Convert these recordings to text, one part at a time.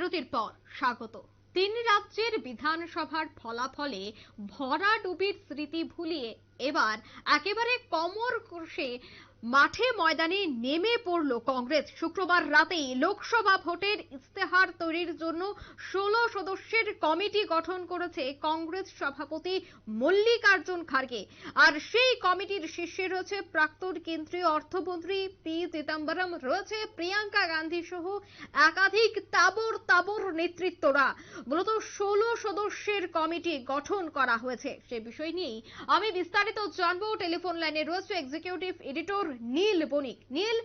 বিরতির পর স্বাগত। তিন রাজ্যের বিধানসভার ফলাফলে ভরাডুবির স্মৃতি ভুলিয়ে এবার একেবারে কমর কষে মাঠে ময়দানে নেমে পড়ল কংগ্রেস। শুক্রবার রাতেই লোকসভা ভোটের ইস্তেহার তৈরির জন্য 16 সদস্যের কমিটি গঠন করেছে কংগ্রেস সভাপতি মল্লিকার্জুন খার্গে। আর সেই কমিটির শীর্ষে রয়েছে প্রাক্তন কেন্দ্রীয় অর্থমন্ত্রী পি চিদম্বরম, রয়েছে প্রিয়াঙ্কা গান্ধী সহ একাধিক তাবর নেতৃত্বরা। মূলত 16 সদস্যের কমিটি গঠন করা হয়েছে। সে বিষয় নিয়েই আমি বিস্তারিত জানবো। টেলিফোন লাইনে রয়েছে এক্সিকিউটিভ এডিটর নীল বণিক। নীল,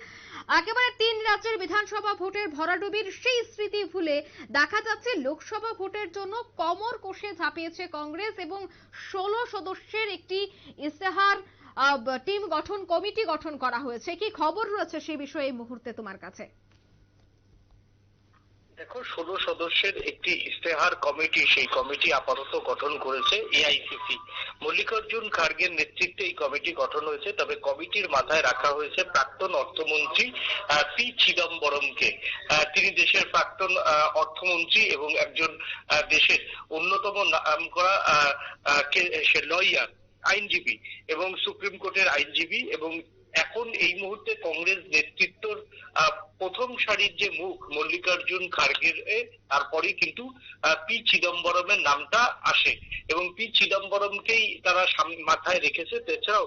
একেবারে তিন রাজ্যের বিধানসভা ভোটের ভরাডুবির সেই স্মৃতি ভুলে দেখা যাচ্ছে লোকসভা ভোটের জন্য কমর কষে ঝাঁপিয়েছে কংগ্রেস এবং 16 সদস্যের একটি ইস্তেহার টিম গঠন, কমিটি গঠন করা হয়েছে। কি খবর রয়েছে সেই বিষয়ে এই মুহূর্তে তোমার কাছে? দেখো, 16 সদস্যের একটি ইস্তেহার কমিটি, সেই কমিটি আপাতত গঠন করেছে এআইসিসি। মল্লিকার্জুন খার্গের নেতৃত্বে এই কমিটি গঠন হয়েছে। তবে কমিটির মাথায় রাখা হয়েছে প্রাক্তন অর্থমন্ত্রী পি চিদম্বরমকে। তিনি দেশের প্রাক্তন অর্থমন্ত্রী এবং একজন দেশের অন্যতম নামকরা লয়ার, আইনজীবী এবং সুপ্রিম কোর্টের আইনজীবী, এবং এখন এই মুহূর্তে কংগ্রেস নেতৃত্বর প্রথম সারির যে মুখ মল্লিকার্জুন খার্গের, তারপরেই কিন্তু পি চিদম্বরমের নামটা আসে এবং পি চিদম্বরমকেই তারা মাথায় রেখেছে। এছাড়াও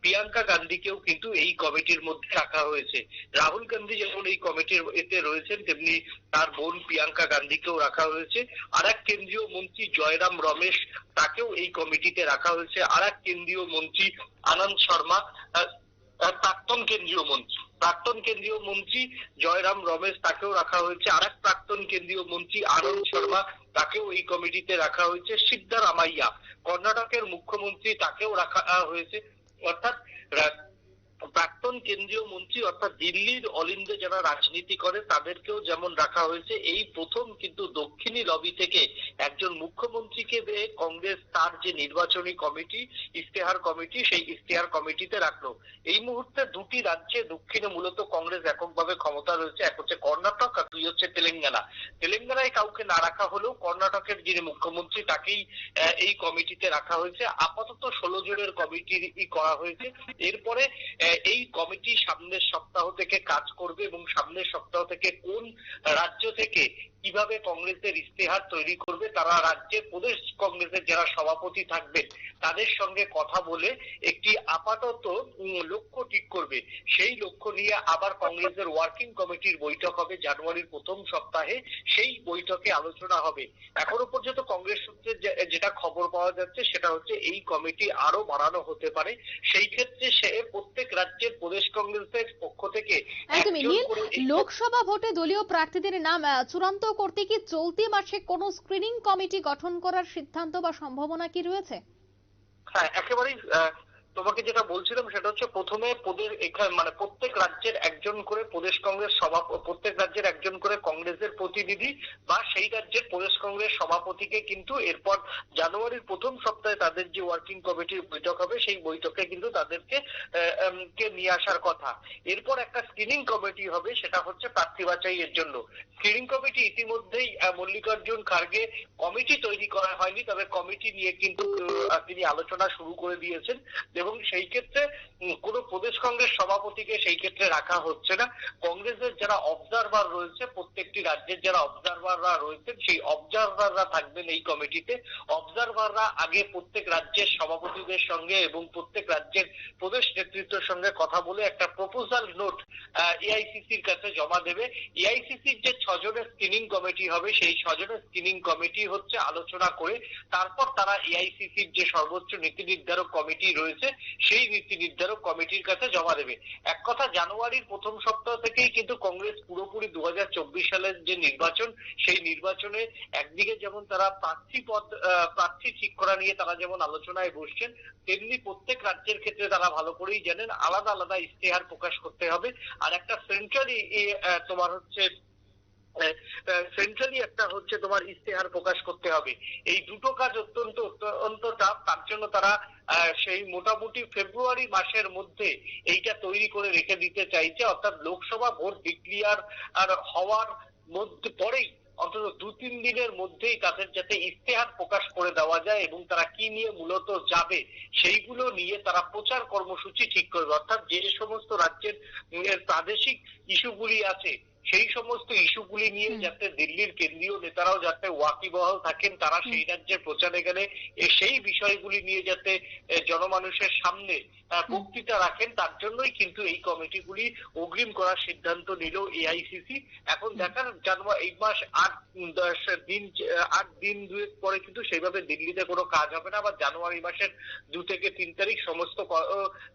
প্রিয়াঙ্কা গান্ধীকেও কিন্তু এই কমিটির মধ্যে রাখা হয়েছে। রাহুল গান্ধী যেমন এই কমিটির এতে রয়েছেন, তেমনি তার বোন প্রিয়াঙ্কা গান্ধীকেও রাখা হয়েছে। আর এক কেন্দ্রীয় মন্ত্রী জয়রাম রমেশ, তাকেও এই কমিটিতে রাখা হয়েছে। আর এক কেন্দ্রীয় মন্ত্রী আনন্দ শর্মা, প্রাক্তন কেন্দ্রীয় মন্ত্রী জয়রাম রমেশ, তাকেও রাখা হয়েছে। আর এক প্রাক্তন কেন্দ্রীয় মন্ত্রী আনন্দ শর্মা, তাকেও এই কমিটিতে রাখা হয়েছে। সিদ্ধারামাইয়া, কর্ণাটকের মুখ্যমন্ত্রী, তাকেও রাখা হয়েছে। অর্থাৎ প্রাক্তন কেন্দ্রীয় মন্ত্রী, অর্থাৎ দিল্লির অলিন্দে যারা রাজনীতি করে তাদেরকেও যেমন রাখা হয়েছে। এই প্রথম কিন্তু দক্ষিণী লবি থেকে একজন মুখ্যমন্ত্রীকে কংগ্রেস তার যে নির্বাচনী কমিটি, ইস্তেহার কমিটি, সেই ইস্তেহার কমিটিতে রাখলো। এই মুহূর্তে দুটি রাজ্যে দক্ষিণে মূলত কংগ্রেস এককভাবে ক্ষমতা রয়েছে। এক হচ্ছে কর্ণাটক আর দুই হচ্ছে তেলেঙ্গানায় কাউকে না রাখা হলেও কর্ণাটকের যিনি মুখ্যমন্ত্রী তাকেই এই কমিটিতে রাখা হয়েছে। আপাতত 16 জনের কমিটি করা হয়েছে। এরপরে এই কমিটি সামনের সপ্তাহ থেকে কাজ করবে এবং সামনের সপ্তাহ থেকে কোন রাজ্য থেকে কিভাবে কংগ্রেসের ইস্তেহার তৈরি করবে, তারা রাজ্যের প্রদেশ কংগ্রেসের যারা সভাপতি থাকবেন তাদের সঙ্গে কথা বলে একটি আপাতত লক্ষ্য ঠিক করবে। সেই লক্ষ্য নিয়ে আবার কংগ্রেসের ওয়ার্কিং কমিটির বৈঠক হবে জানুয়ারির প্রথম সপ্তাহে। সেই বৈঠকে আলোচনা হবে। এখনো পর্যন্ত কংগ্রেস সূত্রে যেটা খবর পাওয়া যাচ্ছে সেটা হচ্ছে এই কমিটি আরো বাড়ানো হতে পারে। সেই ক্ষেত্রে সে প্রত্যেক রাজ্যের প্রদেশ কংগ্রেসের পক্ষ থেকে লোকসভা ভোটে দলীয় প্রার্থীদের নাম চূড়ান্ত করতে কি চলতি মাসে কোনো স্ক্রিনিং কমিটি গঠন করার সিদ্ধান্ত বা সম্ভাবনা কি রয়েছে? হ্যাঁ, একেবারেই। তোমাকে যেটা বলছিলাম সেটা হচ্ছে প্রথমে মানে প্রত্যেক রাজ্যের একজন করে প্রদেশ কংগ্রেস প্রত্যেক রাজ্যের একজন করে কংগ্রেসের প্রতিনিধি বা সেই রাজ্যের প্রদেশ কংগ্রেস সভাপতিকে কিন্তু এরপর জানুয়ারির প্রথম সপ্তাহে তাদের যে ওয়ার্কিং কমিটির বৈঠক হবে সেই বৈঠকে কিন্তু তাদেরকে নিয়ে আসার কথা। এরপর একটা স্ক্রিনিং কমিটি হবে, সেটা হচ্ছে প্রার্থী বাছাইয়ের জন্য। স্ক্রিনিং কমিটি ইতিমধ্যেই মল্লিকার্জুন খার্গে কমিটি তৈরি করা হয়নি, তবে কমিটি নিয়ে কিন্তু তিনি আলোচনা শুরু করে দিয়েছেন এবং সেই ক্ষেত্রে কোন প্রদেশ কংগ্রেস সভাপতিকে সেই ক্ষেত্রে রাখা হচ্ছে না। কংগ্রেসের যারা অবজারভার রয়েছে, প্রত্যেকটি রাজ্যের যারা অবজারভাররা রয়েছেন সেই অবজারভাররা থাকবেন এই কমিটিতে। অবজারভাররা আগে প্রত্যেক রাজ্যের সভাপতিদের সঙ্গে এবং প্রত্যেক রাজ্যের প্রদেশ নেতৃত্বের সঙ্গে কথা বলে একটা প্রপোজাল নোট এআইসিসির কাছে জমা দেবে। এআইসিসির যে 6 জনের স্ক্রিনিং কমিটি হবে সেই 6 জনের স্ক্রিনিং কমিটি হচ্ছে আলোচনা করে তারপর তারা এআইসিসির যে সর্বোচ্চ নীতি নির্ধারক কমিটি রয়েছে সেই নীতি নির্ধারক কমিটির কাছে জমা দেবে। এক কথা, জানুয়ারির প্রথম সপ্তাহ থেকেই কিন্তু কংগ্রেস পুরোপুরি 2024 সালের যে নির্বাচন, সেই নির্বাচনে একদিকে যেমন তারা প্রার্থী ঠিক করা নিয়ে তারা যেমন আলোচনায় বসছেন, তেমনি প্রত্যেক রাজ্যের ক্ষেত্রে তারা ভালো করেই জানেন আলাদা আলাদা ইস্তেহার প্রকাশ করতে হবে। আর একটা সেন্ট্রালি তোমার হচ্ছে একটা হচ্ছে তোমার ইস্তেহার প্রকাশ করতে হবে। এই দুটো কাজ অত্যন্ত টাফ। তার জন্য তারা সেই মোটামুটি ফেব্রুয়ারি মাসের মধ্যে এইটা তৈরি করে রেখে দিতে চাইছে। অর্থাৎ লোকসভা ভোট ডিক্লিয়ার আর হওয়ার মধ্যে পরেই অন্তত 2-3 দিনের মধ্যেই তাদের যাতে ইশতেহার প্রকাশ করে দেওয়া যায় এবং তারা কি নিয়ে মূলত যাবে সেইগুলো নিয়ে তারা প্রচার কর্মসূচি ঠিক করবে। অর্থাৎ যে সমস্ত রাজ্যের প্রাদেশিক ইস্যুগুলি আছে সেই সমস্ত ইস্যুগুলি নিয়ে যাতে দিল্লির কেন্দ্রীয় নেতারাও যাতে ওয়াকিবহাল থাকেন, তারা সেই রাজ্যের প্রচারে গেলে সেই বিষয়গুলি নিয়ে যাতে জনমানুষের সামনে বক্তৃতা রাখেন, তার জন্যই কিন্তু এই কমিটিগুলি অগ্রিম করার সিদ্ধান্ত নিল এআইসিসি। এখন দেখার এই মাস 8 দিন 2 পরে কিন্তু সেইভাবে দিল্লিতে কোনো কাজ হবে না, বা জানুয়ারি মাসের 2 থেকে 3 তারিখ সমস্ত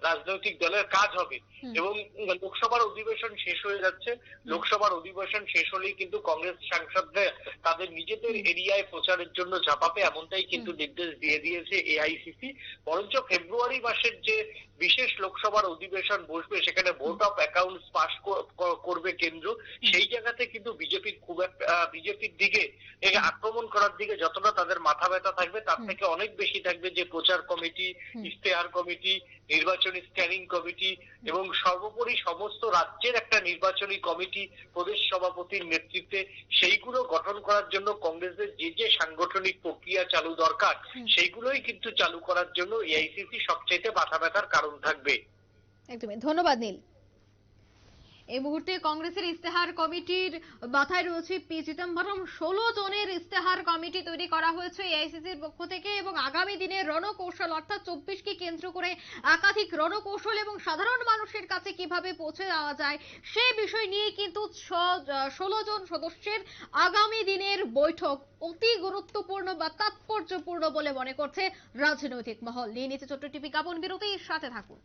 রাজনৈতিক দলের কাজ হবে এবং লোকসভার অধিবেশন শেষ হয়ে যাচ্ছে। লোকসভার অধিবেশন শেষ হলেই কিন্তু কংগ্রেস সাংসদরা তাদের নিজেদের এরিয়ায় প্রচারের জন্য ঝাঁপাবে, এমনটাই কিন্তু নির্দেশ দিয়ে দিয়েছে এআইসিসি। বরঞ্চ ফেব্রুয়ারি মাসের যে বিশেষ লোকসভার অধিবেশন বসবে সেখানে ভোট অফ অ্যাকাউন্টস পাস করবে কেন্দ্র, সেই জায়গাতে কিন্তু বিজেপির দিকে আক্রমণ করার দিকে যতটা তাদের মাথা ব্যথা থাকবে তার থেকে অনেক বেশি থাকবে যে প্রচার কমিটি, ইশতেহার কমিটি, নির্বাচনী স্ক্যানিং কমিটি এবং সর্বোপরি সমস্ত রাজ্যের একটা নির্বাচনী কমিটি প্রদেশ সভাপতির নেতৃত্বে, সেইগুলো গঠন করার জন্য কংগ্রেসের যে সাংগঠনিক প্রক্রিয়া চালু দরকার সেইগুলোই কিন্তু চালু করার জন্য এআইসিসি সবচাইতে মাথা ব্যথার কারণ থাকবে। একদমই ধন্যবাদ নীল। এই মুহূর্তে কংগ্রেসের ইস্তেহার কমিটির মাথায় রয়েছে পি চিদম্বরম। 16 জনের ইস্তেহার কমিটি তৈরি করা হয়েছে এআইসিসির পক্ষ থেকে এবং আগামী দিনে রণকৌশল অর্থাৎ 24কে কেন্দ্র করে একাধিক রণকৌশল এবং সাধারণ মানুষের কাছে কিভাবে পৌঁছে দেওয়া যায় সেই বিষয় নিয়ে কিন্তু 16 জন সদস্যের আগামী দিনের বৈঠক অতি গুরুত্বপূর্ণ বা তাৎপর্যপূর্ণ বলে মনে করছে রাজনৈতিক মহল। নিয়ে নিচ্ছে ছোট্ট টিভি বিজ্ঞাপন বিরতি, সাথে থাকুন।